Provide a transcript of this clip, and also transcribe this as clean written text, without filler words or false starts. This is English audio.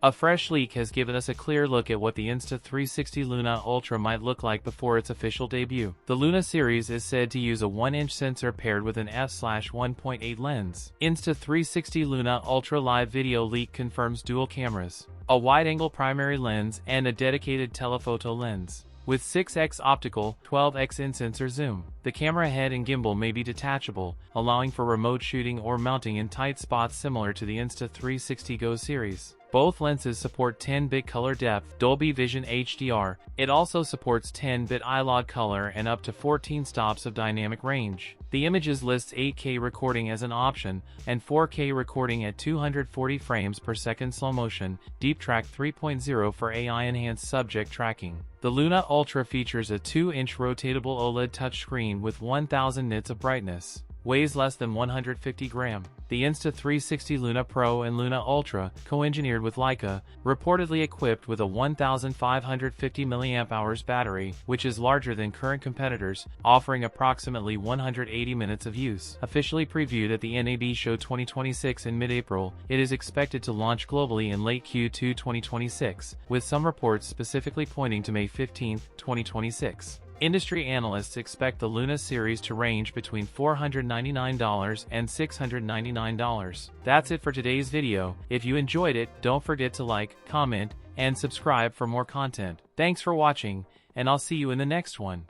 A fresh leak has given us a clear look at what the Insta360 Luna Ultra might look like before its official debut. The Luna series is said to use a 1-inch sensor paired with an f/1.8 lens. Insta360 Luna Ultra live video leak confirms dual cameras, a wide-angle primary lens, and a dedicated telephoto lens. With 6x optical, 12x in-sensor zoom, the camera head and gimbal may be detachable, allowing for remote shooting or mounting in tight spots similar to the Insta360 Go series. Both lenses support 10-bit color depth, Dolby Vision HDR. It also supports 10-bit ILOD color and up to 14 stops of dynamic range. The images lists 8K recording as an option, and 4K recording at 240 frames per second slow motion, Deep Track 3.0 for AI-enhanced subject tracking. The Luna Ultra features a 2-inch rotatable OLED touchscreen with 1000 nits of brightness. Weighs less than 150 grams. The Insta360 Luna Pro and Luna Ultra, co-engineered with Leica, reportedly equipped with a 1550 mAh battery, which is larger than current competitors, offering approximately 180 minutes of use. Officially previewed at the NAB Show 2026 in mid-April, it is expected to launch globally in late Q2 2026, with some reports specifically pointing to May 15, 2026. Industry analysts expect the Luna series to range between $499 and $699. That's it for today's video. If you enjoyed it, don't forget to like, comment, and subscribe for more content. Thanks for watching, and I'll see you in the next one.